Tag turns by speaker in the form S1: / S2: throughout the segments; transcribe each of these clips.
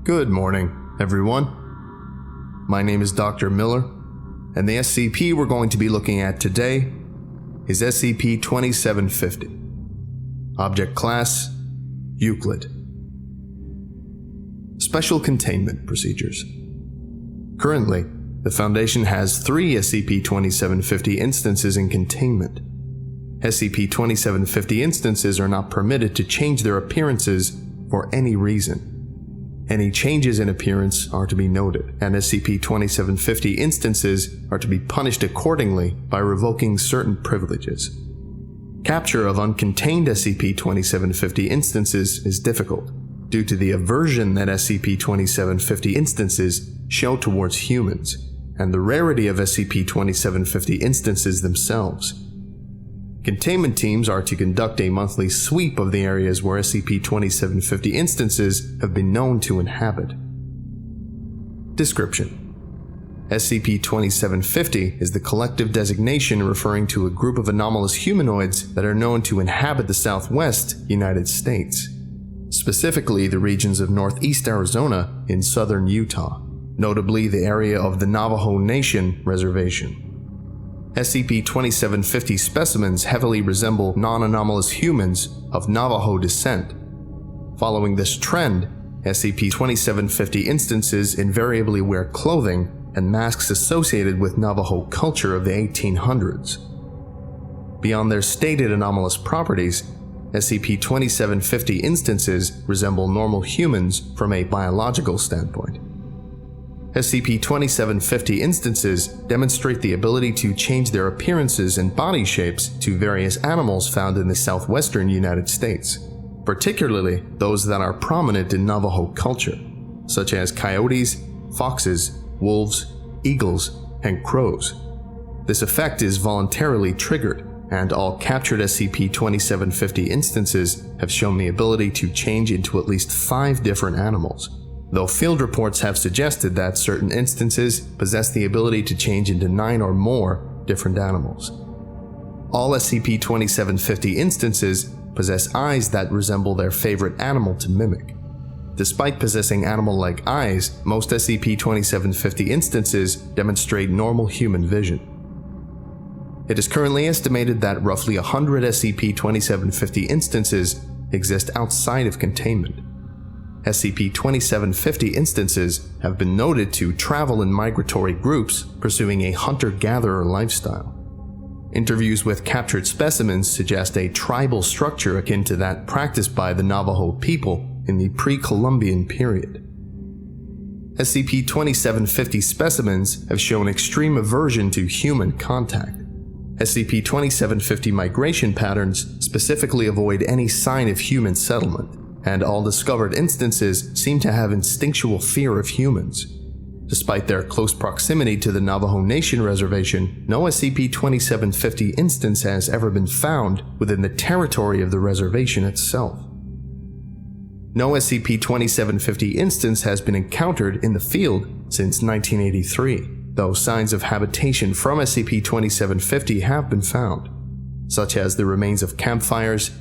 S1: Good morning, everyone. My name is Dr. Miller, and the SCP we're going to be looking at today is SCP-2750. Object Class: Euclid. Special Containment Procedures. Currently, the Foundation has 3 SCP-2750 instances in containment. SCP-2750 instances are not permitted to change their appearances for any reason. Any changes in appearance are to be noted, and SCP-2750 instances are to be punished accordingly by revoking certain privileges. Capture of uncontained SCP-2750 instances is difficult, due to the aversion that SCP-2750 instances show towards humans, and the rarity of SCP-2750 instances themselves. Containment teams are to conduct a monthly sweep of the areas where SCP-2750 instances have been known to inhabit. Description: SCP-2750 is the collective designation referring to a group of anomalous humanoids that are known to inhabit the Southwest United States, specifically the regions of northeast Arizona in southern Utah, notably the area of the Navajo Nation reservation. SCP-2750 specimens heavily resemble non-anomalous humans of Navajo descent. Following this trend, SCP-2750 instances invariably wear clothing and masks associated with Navajo culture of the 1800s. Beyond their stated anomalous properties, SCP-2750 instances resemble normal humans from a biological standpoint. SCP-2750 instances demonstrate the ability to change their appearances and body shapes to various animals found in the southwestern United States, particularly those that are prominent in Navajo culture, such as coyotes, foxes, wolves, eagles, and crows. This effect is voluntarily triggered, and all captured SCP-2750 instances have shown the ability to change into at least 5 different animals, though field reports have suggested that certain instances possess the ability to change into 9 or more different animals. All SCP-2750 instances possess eyes that resemble their favorite animal to mimic. Despite possessing animal-like eyes, most SCP-2750 instances demonstrate normal human vision. It is currently estimated that roughly 100 SCP-2750 instances exist outside of containment. SCP-2750 instances have been noted to travel in migratory groups pursuing a hunter-gatherer lifestyle. Interviews with captured specimens suggest a tribal structure akin to that practiced by the Navajo people in the pre-Columbian period. SCP-2750 specimens have shown extreme aversion to human contact. SCP-2750 migration patterns specifically avoid any sign of human settlement, and all discovered instances seem to have instinctual fear of humans. Despite their close proximity to the Navajo Nation reservation, no SCP-2750 instance has ever been found within the territory of the reservation itself. No SCP-2750 instance has been encountered in the field since 1983, though signs of habitation from SCP-2750 have been found, such as the remains of campfires,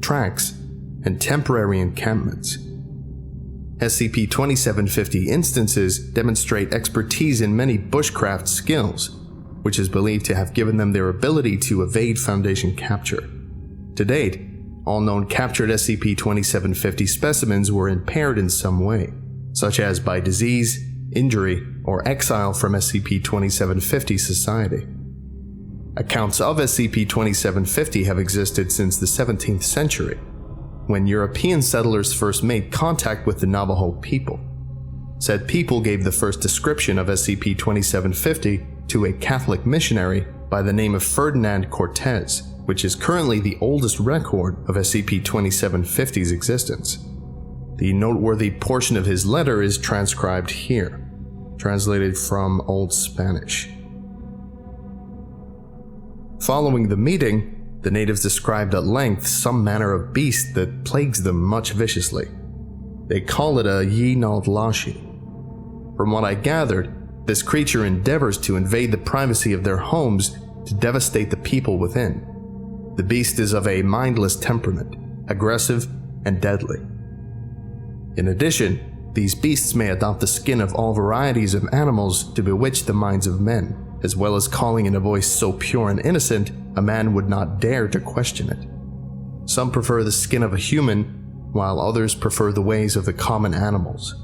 S1: tracks, and temporary encampments. SCP-2750 instances demonstrate expertise in many bushcraft skills, which is believed to have given them their ability to evade Foundation capture. To date, all known captured SCP-2750 specimens were impaired in some way, such as by disease, injury, or exile from SCP-2750 society. Accounts of SCP-2750 have existed since the 17th century, when European settlers first made contact with the Navajo people. Said people gave the first description of SCP-2750 to a Catholic missionary by the name of Ferdinand Cortez, which is currently the oldest record of SCP-2750's existence. The noteworthy portion of his letter is transcribed here, translated from Old Spanish. Following the meeting, the natives described at length some manner of beast that plagues them much viciously. They call it a Yi-Nald-Lashi. From what I gathered, this creature endeavors to invade the privacy of their homes to devastate the people within. The beast is of a mindless temperament, aggressive and deadly. In addition, these beasts may adopt the skin of all varieties of animals to bewitch the minds of men, as well as calling in a voice so pure and innocent a man would not dare to question it. Some prefer the skin of a human, while others prefer the ways of the common animals.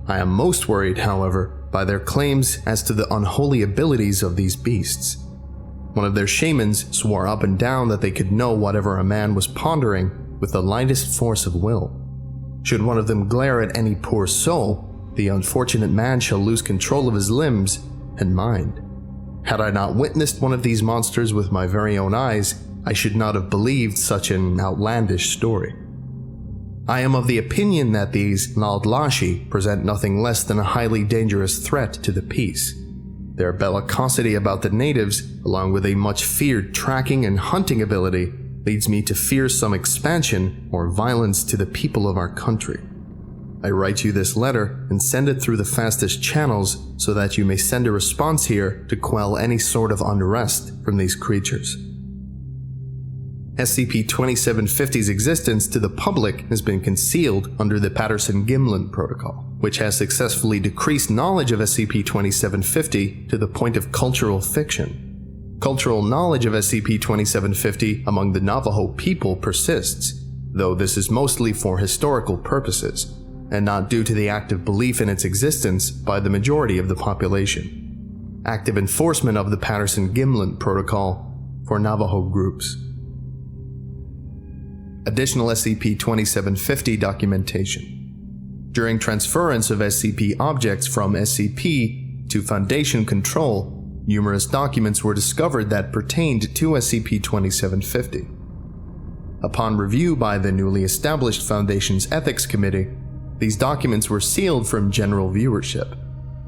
S1: I am most worried, however, by their claims as to the unholy abilities of these beasts. One of their shamans swore up and down that they could know whatever a man was pondering with the lightest force of will. Should one of them glare at any poor soul, the unfortunate man shall lose control of his limbs and mind. Had I not witnessed one of these monsters with my very own eyes, I should not have believed such an outlandish story. I am of the opinion that these Naldlashi present nothing less than a highly dangerous threat to the peace. Their bellicosity about the natives, along with a much feared tracking and hunting ability, leads me to fear some expansion or violence to the people of our country. I write you this letter and send it through the fastest channels so that you may send a response here to quell any sort of unrest from these creatures. SCP-2750's existence to the public has been concealed under the Patterson-Gimlin Protocol, which has successfully decreased knowledge of SCP-2750 to the point of cultural fiction. Cultural knowledge of SCP-2750 among the Navajo people persists, though this is mostly for historical purposes, and not due to the active belief in its existence by the majority of the population. Active enforcement of the Patterson-Gimlin Protocol for Navajo groups. Additional SCP-2750 documentation. During transference of SCP objects from SCP to Foundation control, numerous documents were discovered that pertained to SCP-2750. Upon review by the newly established Foundation's Ethics Committee, these documents were sealed from general viewership.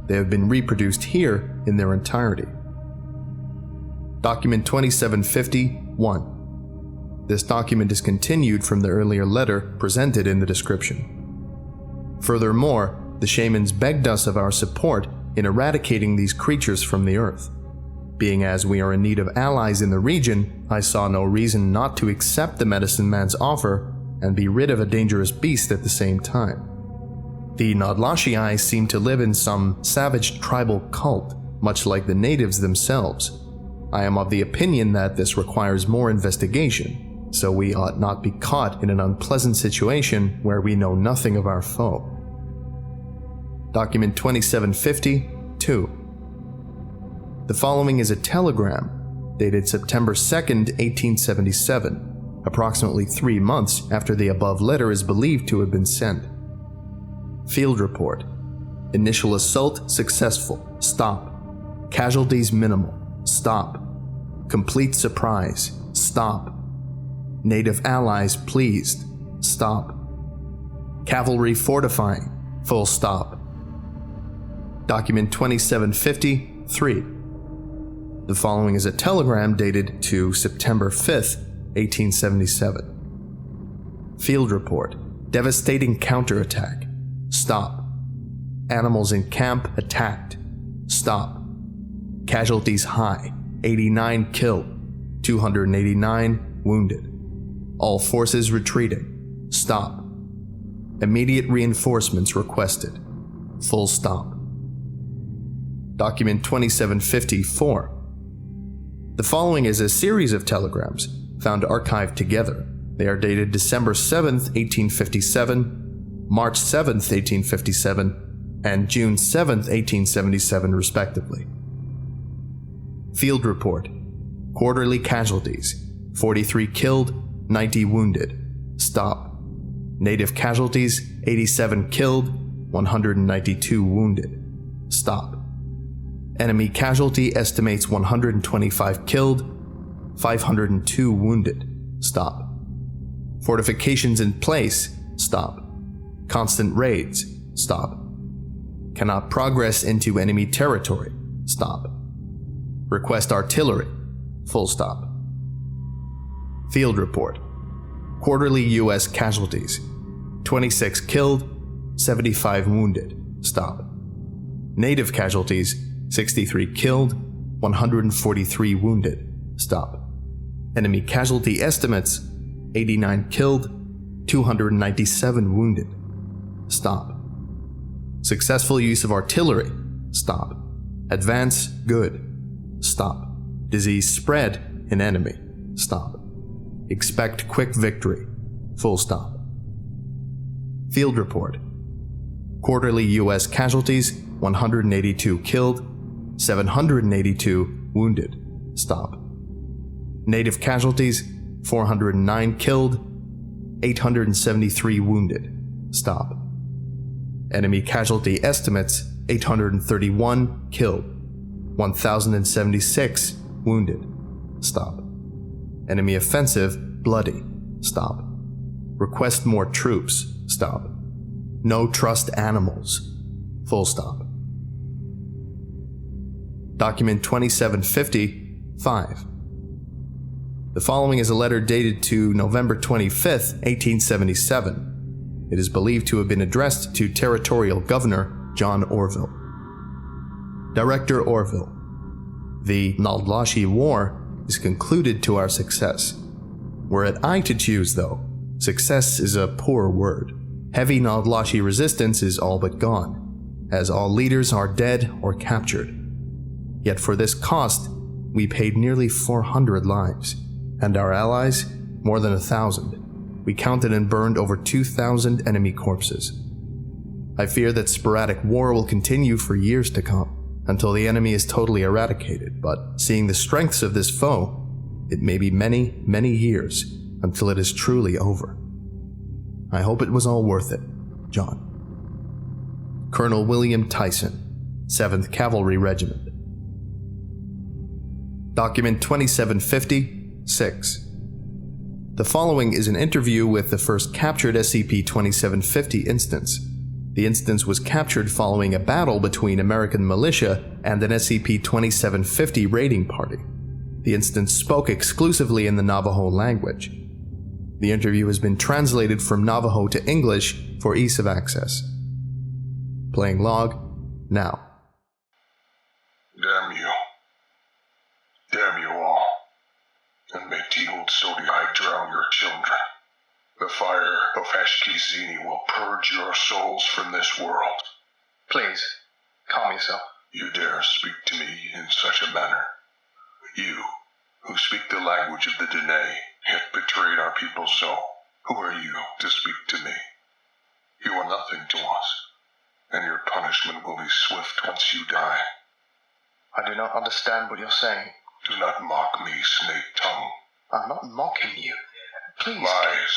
S1: They have been reproduced here in their entirety. Document 2750-1. This document is continued from the earlier letter presented in the description. Furthermore, the shamans begged us of our support in eradicating these creatures from the earth. Being as we are in need of allies in the region, I saw no reason not to accept the medicine man's offer and be rid of a dangerous beast at the same time. The Naldlashi seem to live in some savage tribal cult, much like the natives themselves. I am of the opinion that this requires more investigation, so we ought not be caught in an unpleasant situation where we know nothing of our foe. Document 2750-2. The following is a telegram dated September 2nd, 1877, approximately 3 months after the above letter is believed to have been sent. Field report. Initial assault successful. Stop. Casualties minimal. Stop. Complete surprise. Stop. Native allies pleased. Stop. Cavalry fortifying. Full stop. Document 2750-3. The following is a telegram dated to September 5th, 1877. Field report. Devastating counterattack. Stop. Animals in camp attacked. Stop. Casualties high. 89 killed. 289 wounded. All forces retreating. Stop. Immediate reinforcements requested. Full stop. Document 2750-4. The following is a series of telegrams found archived together. They are dated December 7th, 1857, March 7th, 1857, and June 7th, 1877 respectively. Field report. Quarterly casualties. 43 killed, 90 wounded. Stop. Native casualties. 87 killed, 192 wounded. Stop. Enemy casualty estimates 125 killed, 502 wounded. Stop. Fortifications in place. Stop. Constant raids. Stop. Cannot progress into enemy territory. Stop. Request artillery. Full stop. Field report. Quarterly U.S. casualties. 26 killed, 75 wounded. Stop. Native casualties. 63 killed, 143 wounded. Stop. Enemy casualty estimates. 89 killed, 297 wounded. Stop. Successful use of artillery. Stop. Advance. Good. Stop. Disease spread in enemy. Stop. Expect quick victory. Full stop. Field report. Quarterly U.S. casualties, 182 killed, 782 wounded. Stop. Native casualties, 409 killed, 873 wounded. Stop. Enemy casualty estimates, 831 killed, 1,076 wounded. Stop. Enemy offensive, bloody. Stop. Request more troops. Stop. No trust animals. Full stop. Document 2750, 5. The following is a letter dated to November 25th, 1877. It is believed to have been addressed to Territorial Governor John Orville. Director Orville, the Naldlashi War is concluded to our success. Were it I to choose, though, success is a poor word. Heavy Naldlashi resistance is all but gone, as all leaders are dead or captured. Yet for this cost, we paid nearly 400 lives, and our allies, more than 1,000. We counted and burned over 2,000 enemy corpses. I fear that sporadic war will continue for years to come, until the enemy is totally eradicated, but seeing the strengths of this foe, it may be many, many years until it is truly over. I hope it was all worth it, John. Colonel William Tyson, 7th Cavalry Regiment. Document 2750, 6. The following is an interview with the first captured SCP-2750 instance. The instance was captured following a battle between American militia and an SCP-2750 raiding party. The instance spoke exclusively in the Navajo language. The interview has been translated from Navajo to English for ease of access. Playing log, now.
S2: Damn you. Damn you all. And may Teal Sodii drown your children. The fire of Ashkizini will purge your souls from this world.
S3: Please, calm yourself.
S2: You dare speak to me in such a manner? You, who speak the language of the Dene, yet betrayed our people so. Who are you to speak to me? You are nothing to us, and your punishment will be swift once you die.
S3: I do not understand what you're saying.
S2: Do not mock me, snake tongue.
S3: I'm not mocking you. Please.
S2: Lies.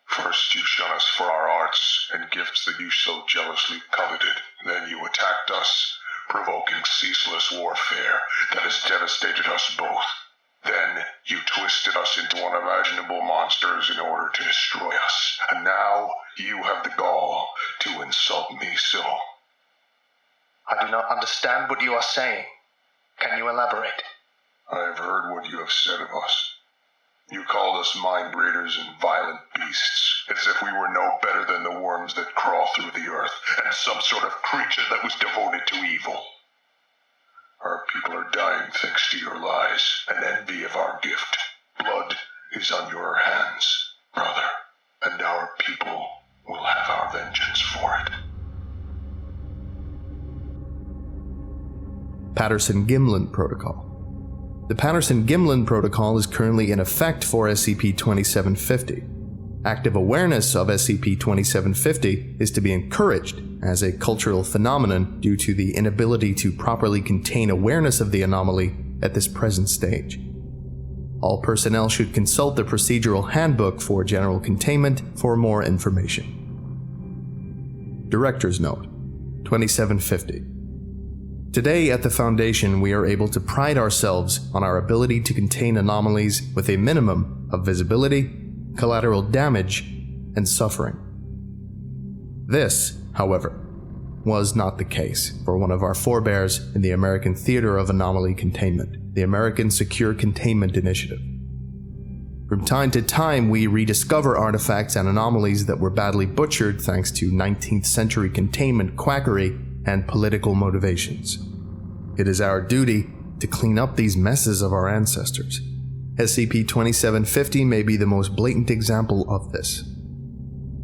S2: First you shun us for our arts and gifts that you so jealously coveted. Then you attacked us, provoking ceaseless warfare that has devastated us both. Then you twisted us into unimaginable monsters in order to destroy us. And now you have the gall to insult me so.
S3: I do not understand what you are saying. Can you elaborate?
S2: I have heard what you have said of us. You called us mind breeders and violent beasts, as if we were no better than the worms that crawl through the earth, and some sort of creature that was devoted to evil. Our people are dying thanks to your lies and envy of our gift. Blood is on your hands, brother, and our people will have our vengeance for it.
S1: Patterson-Gimlin Protocol. The Patterson-Gimlin Protocol is currently in effect for SCP-2750. Active awareness of SCP-2750 is to be encouraged as a cultural phenomenon due to the inability to properly contain awareness of the anomaly at this present stage. All personnel should consult the Procedural Handbook for General Containment for more information. Director's Note, 2750. Today at the Foundation, we are able to pride ourselves on our ability to contain anomalies with a minimum of visibility, collateral damage, and suffering. This, however, was not the case for one of our forebears in the American Theater of Anomaly Containment, the American Secure Containment Initiative. From time to time, we rediscover artifacts and anomalies that were badly butchered thanks to 19th century containment quackery and political motivations. It is our duty to clean up these messes of our ancestors. SCP-2750 may be the most blatant example of this.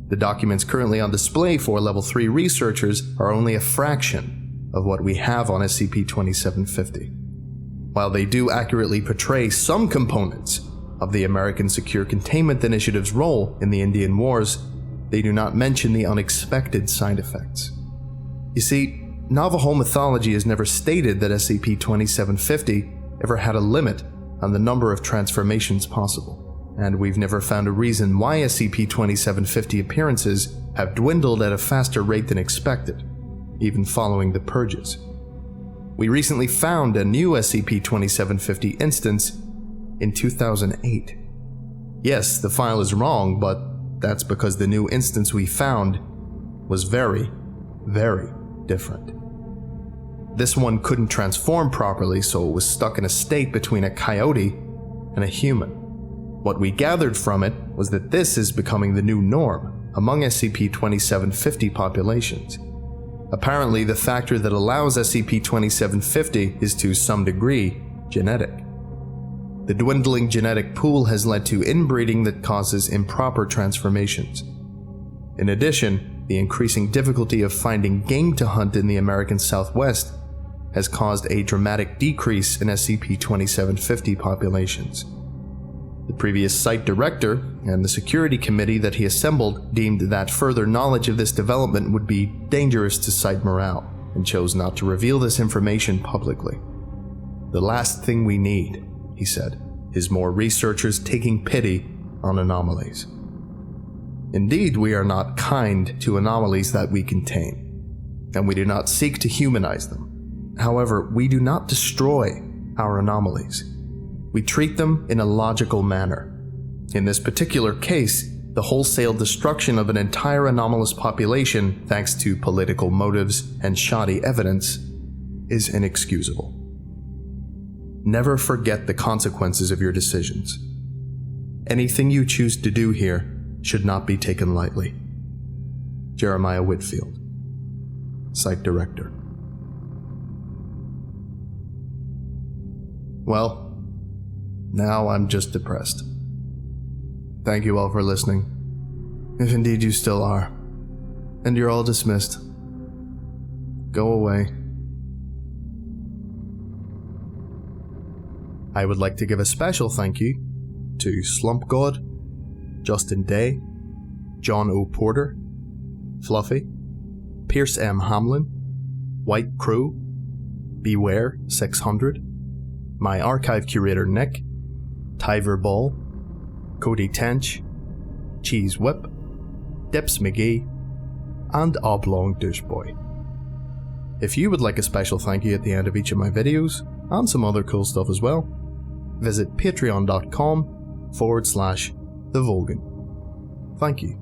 S1: The documents currently on display for Level 3 researchers are only a fraction of what we have on SCP-2750. While they do accurately portray some components of the American Secure Containment Initiative's role in the Indian Wars, they do not mention the unexpected side effects. You see, Navajo mythology has never stated that SCP-2750 ever had a limit on the number of transformations possible, and we've never found a reason why SCP-2750 appearances have dwindled at a faster rate than expected, even following the purges. We recently found a new SCP-2750 instance in 2008. Yes, the file is wrong, but that's because the new instance we found was very, very different. This one couldn't transform properly, so it was stuck in a state between a coyote and a human. What we gathered from it was that this is becoming the new norm among SCP-2750 populations. Apparently, the factor that allows SCP-2750 is to some degree genetic. The dwindling genetic pool has led to inbreeding that causes improper transformations. In addition, the increasing difficulty of finding game to hunt in the American Southwest has caused a dramatic decrease in SCP-2750 populations. The previous site director and the security committee that he assembled deemed that further knowledge of this development would be dangerous to site morale and chose not to reveal this information publicly. The last thing we need, he said, is more researchers taking pity on anomalies. Indeed, we are not kind to anomalies that we contain, and we do not seek to humanize them. However, we do not destroy our anomalies. We treat them in a logical manner. In this particular case, the wholesale destruction of an entire anomalous population thanks to political motives and shoddy evidence is inexcusable. Never forget the consequences of your decisions. Anything you choose to do here should not be taken lightly. Jeremiah Whitfield, Site Director. Well, now I'm just depressed. Thank you all for listening, if indeed you still are, and you're all dismissed. Go away. I would like to give a special thank you to Slump God, Justin Day, John O. Porter, Fluffy, Pierce M. Hamlin, White Crew, Beware 600, my archive curator Nick, Tyver Ball, Cody Tench, Cheese Whip, Dips McGee, and Oblong Doucheboy. If you would like a special thank you at the end of each of my videos, and some other cool stuff as well, visit patreon.com/TheVolgun. Thank you.